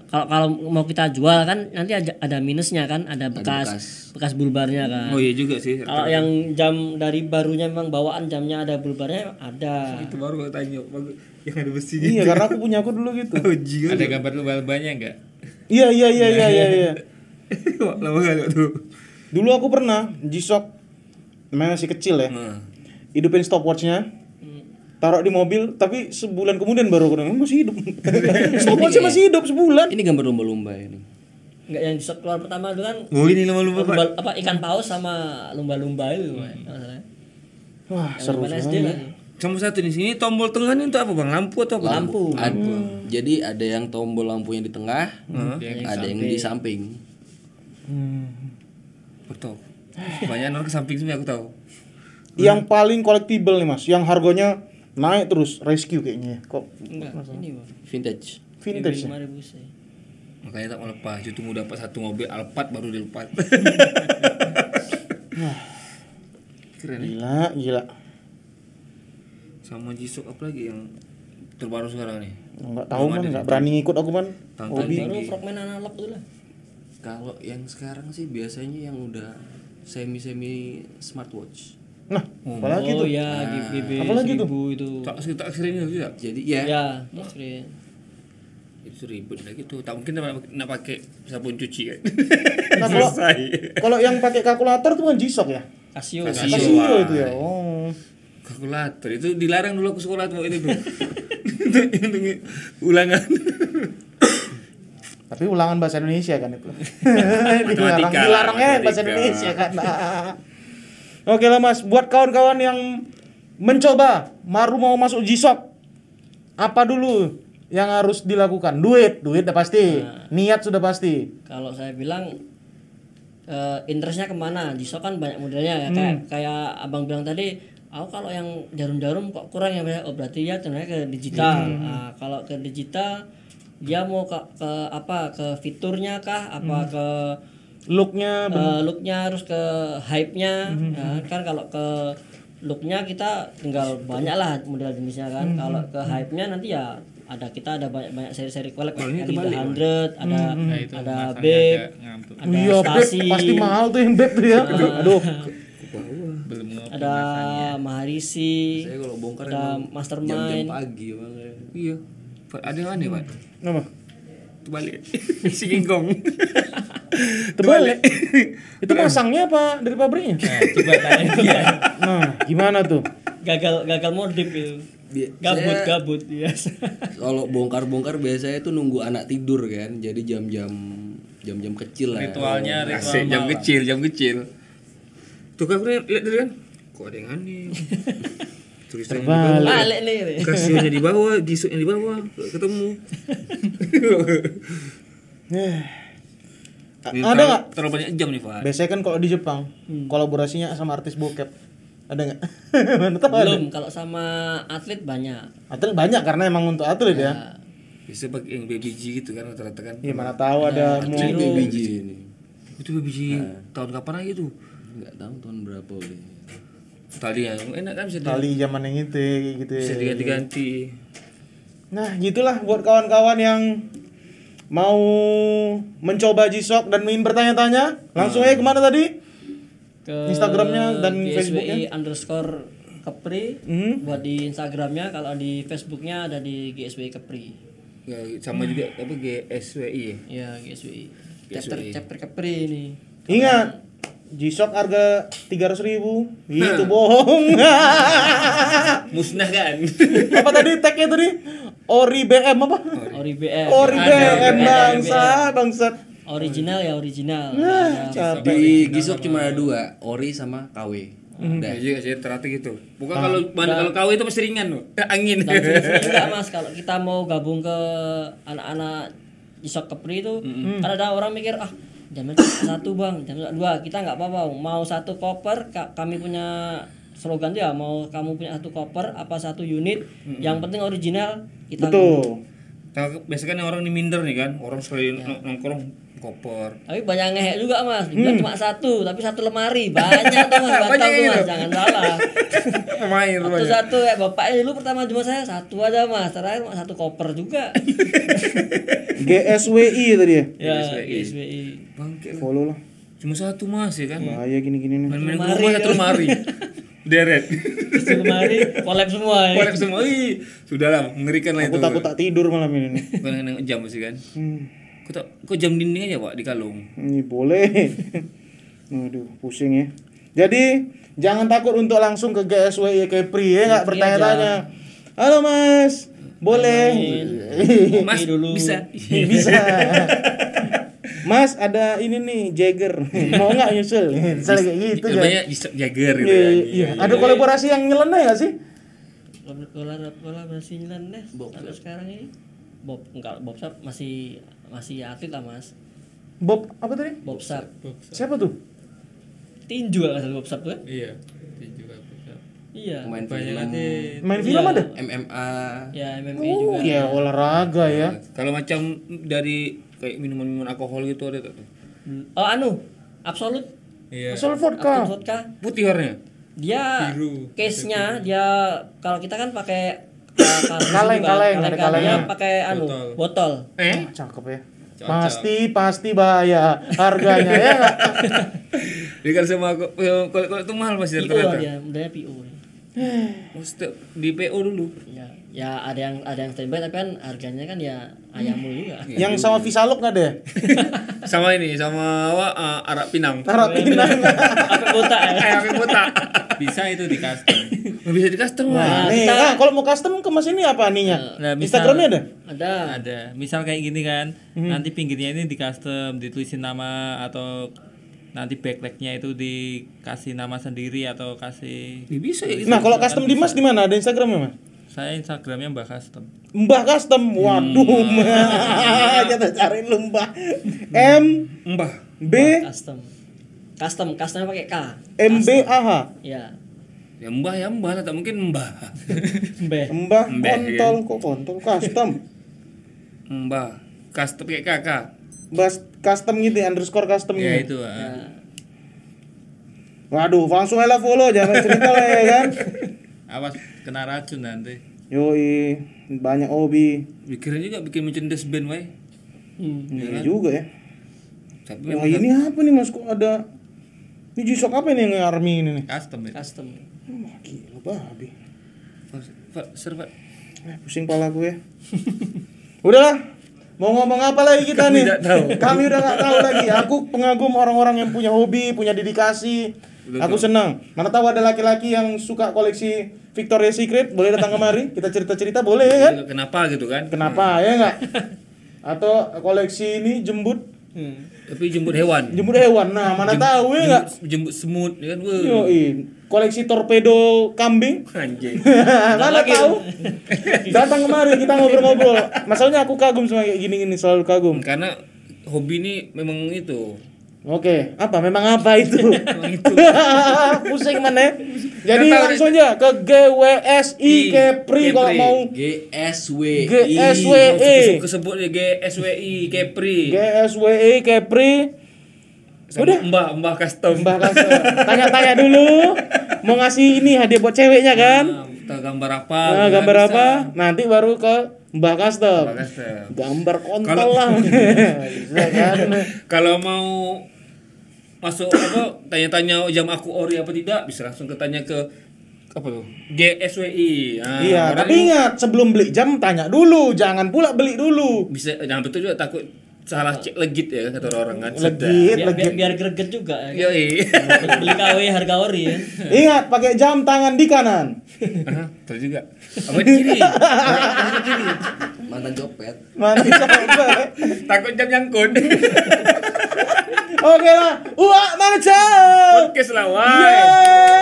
kalau mau kita jual kan nanti ada minusnya kan, ada bekas bulbarnya kan. Oh iya juga sih. Kalau yang jam dari barunya memang bawaan jamnya ada bulbarnya ada. Itu baru gue tanya, bagus. Yang ada besinya. Iya, karena aku punya aku dulu gitu. Oh, jiwa. Ada gambar lumba-lumbanya enggak? Iya. Lama kali tuh. Dulu aku pernah G-Shock, namanya masih kecil ya. Hidupin stopwatchnya, taruh di mobil, tapi sebulan kemudian baru aku dengar masih hidup. Stopwatchnya masih hidup sebulan. Ini gambar lumba-lumba ini. Enggak, yang di keluar pertama itu kan Oh ini lumba-lumba Pak. apa ikan paus sama lumba-lumba itu kalau nggak salah. Wah, Yang seru zaman SD sekali. kan. Sama satu di sini tombol tengah ini untuk apa Bang? Lampu atau apa? Lampu. Jadi ada yang tombol lampunya di tengah, ada yang di samping. Betul. Banyak orang ke samping sini aku tahu. Yang paling collectible nih Mas, yang harganya naik terus, rescue kayaknya. Kok Enggak, ini Bang. Vintage. vintage ya? 5.000 sih. Makanya tak mau lepas. Itu mau dapat satu mobil Alphard baru dilepas. Keren ya. Gila. Sama G-Shock apa lagi yang terbaru sekarang nih? Enggak tahu man, enggak berani ngikut aku man. Tahun-tahun Hobi. Baru frogman analog tuh lah. Kalau yang sekarang sih biasanya yang udah semi smartwatch. Nah, apalagi Oh tuh? ya, GBB Apalagi tuh? 1000 itu. Tak akhirnya ini juga. Jadi ya, Ya, screen. Itu ribet lagi tuh. Tak mungkin nak pakai sabun cuci kan. Nah, kalau Selesai. kalau yang pakai kalkulator tuh kan G-Shock ya? Casio. Casio. Casio itu ya. Oh. Kalkulator itu dilarang dulu aku sekolah tuh itu tuh. Untuk ulangan. Tapi ulangan bahasa Indonesia kan itu. Matematika. Dilarangnya bahasa Indonesia kan. Oke lah Mas, buat kawan-kawan yang mencoba baru mau masuk G-Shock, apa dulu yang harus dilakukan? Duit udah pasti. Niat sudah pasti. Kalau saya bilang interestnya kemana? G-Shock kan banyak modelnya ya. Kayak abang bilang tadi, aku kalau yang jarum-jarum kok kurang ya. Oh berarti ya cenderung ke digital. Nah, kalau ke digital dia mau ke apa? Ke fiturnya kah? Apa ke Looknya looknya harus ke hype-nya. Nah, kan kalau ke looknya kita tinggal banyak lah model jenisnya kan. Kalau ke hype-nya nanti ya kita ada banyak seri-seri collab yang di The 100, ada Babe, ada iya, Stasi, pasti mahal tuh yang beb tuh ya. Aduh. Belum ngopi ada Maharisi, saya kalau bongkar ada emang jam-jam Mastermind. pagi bang. Iya. Pak, ada yang aneh, Pak. Apa? Terbalik. Si Gingkong. Terbalik. Itu pasangnya apa dari pabriknya? Nah, coba tanya dia. Nah, gimana tuh? gagal modif itu. Gabut ya. Kalau bongkar-bongkar biasanya tuh nunggu anak tidur kan, jadi jam-jam kecil lah. Ritualnya Asik, ritual jam malam. kecil. Tuh kan aku lihat tadi kan. Kok ada yang aneh. Tulisannya di bawah. Balik nih. Kasionya di bawah, G-Shocknya di bawah. Nggak ketemu. Ada nggak? Terlalu banyak jam nih, Pak. Biasanya kan kalau di Jepang kolaborasinya sama artis bokep. Ada nggak? Mana tahu ada. Belum, kalau sama atlet banyak. Atlet banyak karena emang untuk atlet ya. Bisa pakai yang baby G gitu kan rata-rata kan. Iya mana tahu ada mau Ini baby G ini. Itu baby G tahun kapan lagi tuh? Nggak tahu tahun berapa udah. Tali ya, enak kan bisa tali zaman yang itu kayak gitu ya. bisa diganti-ganti. Nah, gitulah buat kawan-kawan yang mau mencoba G-Shock dan ingin bertanya-tanya, langsung aja kemana tadi? Ke Instagramnya dan GSWI Facebooknya? _Kepri buat di Instagramnya, kalau di Facebooknya ada di GSWI Kepri. Ya, sama juga apa GSWI ya. Ya, GSWI. Chapter Capri ini. Ingat, G-Shock harga 300.000. Itu bohong. Musnah kan. Apa tadi tagnya tadi? Ori BM apa? Ori BM. Ori BM BM. bangsat. Original ya, original. Capek. Di Gisok cuma ada 2, ori sama KW. Udah. Ya juga sih teratik itu. Bukan kalau KW itu pasti ringan loh. Angin. Dan enggak Mas, kalau kita mau gabung ke anak-anak Gisok Kepri itu, kan ada orang mikir jamnya 1 Bang, jamnya 2. Kita nggak apa-apa, mau 1 koper, kami punya slogan dia, mau kamu punya 1 koper apa 1 unit, yang penting original kita. Betul. Biasanya kan orang ini minder nih kan, orang sekali nongkrong koper. Tapi banyak ngehek juga Mas, dibilang cuma 1, tapi 1 lemari banyak tuh Mas, batal tuh Mas, jangan salah. Pemain Satu ya bapaknya dulu pertama jumpa saya 1 aja Mas, terakhir 1 koper juga. GSWI tadi ya. Ya, GSWI. Bangke lah. Follow lah. Cuma 1 Mas ya kan. Bahaya gini-gini nih. Main-main ke rumah 1 lemari. Deret. Terus lemari collab semua ya. Kolek semua. Ih, sudahlah mengerikan lah itu. Aku takut tak tidur malam ini nih. Bukan yang jam sih kan. Kok jam dinding aja Pak di kalung. Ini boleh. Aduh, pusing ya. Jadi, jangan takut untuk langsung ke GSWI Kepri ya, enggak bertanya-tanya. Halo Mas, boleh. Mas dulu. bisa. Bisa. Mas, ada ini nih Jagger. Mau enggak nyusul? Misalnya kayak gitu kan. Namanya Jagger gitu ya. Iya. Ada kolaborasi yang nyeleneh enggak sih? Kolaborasi nyeleneh sampai sekarang ini. Bob Sap masih atlet lah Mas. Bob apa tadi? Bob Sap. Siapa tuh? Tinju lah asal Bob Sap tuh kan? Iya. Juga bisa. Iya. Main Banyak film, nanti Main film ada? MMA. Ya MMA juga. Oh, ya olahraga ya. Kalau macam dari kayak minuman alkohol gitu ada tak tuh? Oh Absolut. iya. Asal vodka. Absolut vodka. Putih warnanya. Dia Biru. case-nya dia kalau kita kan pakai Kaleng, ada kalengnya. dia pakai botol. Cakep ya. Pasti bahaya harganya ya nggak? Jadi kan sama kalau itu mahal pasti PO ternyata. dia, modalnya PO. Di PO dulu. Ya ada yang standby tapi kan harganya kan ya ayamul juga. Yang sama Visalok nggak ada ya? Sama ini sama Arak Pinang. Taruh pinang. Apa botak ya? Ayam botak. Bisa itu di custom. Nggak bisa di custom. Nah, nih, kalau mau custom ke Mas ini apa aninya? Nah, Instagramnya ada? Ada. Misal kayak gini kan, nanti pinggirnya ini di custom, ditulisin nama atau nanti backlightnya itu dikasih nama sendiri atau kasih. Ya, bisa ya. Nah, kalau custom di Mas di mana? Ada Instagramnya Mas? Saya Instagramnya Mbak Custom. Mbah Custom. Waduh. Kita cariin lu Mbah. Mbah. Customnya pakai K. MBAH. Ya. Ya Mbah, tak mungkin Mbah. Mbah Mbah, kontol kok kontol custom. Mbah. Custom kayak kakak. Bas custom gitu underscore custom Ya gitu. itu. Waduh, langsung aja follow jangan cerita lah ya kan. Awas kena racun nanti. Yoi, banyak hobi. Pikirin juga bikin merchandise band wae. Iya juga ya. Tapi Wah, ini apa nih Mas kok ada ini G-Shock apa nih yang army ini nih? Custom itu. Custom. Wah, gila babi. serba Pusing pala gue. Udahlah. Mau ngomong apa lagi kita nih? Kami udah gak tahu lagi. Aku pengagum orang-orang yang punya hobi, punya dedikasi. Aku senang. Mana tahu ada laki-laki yang suka koleksi Victoria's Secret, boleh datang kemari. Kita cerita-cerita boleh ya kan? kenapa gitu kan? Kenapa ya enggak? Atau koleksi ini jembut. Tapi jemput hewan. Jembut hewan. Nah, mana tahu ya enggak? Jemput semut ya kan. Yoi. Koleksi torpedo kambing. Anjing. Mana tahu? Datang kemari kita ngobrol-ngobrol. Masalahnya aku kagum sama kayak gini-gini, selalu kagum. Karena hobi ini memang itu. Oke, apa? Memang apa itu? Pusing mana? Jadi langsung aja ke GWSI Kepri kalau mau GSWI. Kesebut ya GSWI Kepri. GSWI Kepri. Udah Mbah Custom. Tanya-tanya dulu. Mau ngasih ini hadiah buat ceweknya kan? Kita gambar apa? Nah, gambar apa? Nanti baru ke Mbah Custom. Gambar kontol lah. Bisa kan? Kalau mau masuk apa tanya-tanya jam aku ori apa tidak bisa langsung tanya ke apa tuh? GSWI. Ah, Iya, orang tapi ingat sebelum beli jam tanya dulu, jangan pula beli dulu. bisa jangan betul juga takut salah cek legit ya kata orang kan. Biar greget juga ya. Yoi. Beli KW harga ori ya. Ingat pakai jam tangan di kanan. Terus juga. Apa di kiri? Mantan copet. Mati sampai. Takut jam nyangkut. Oke lah, manajer. Podcast lah, why? Yeay.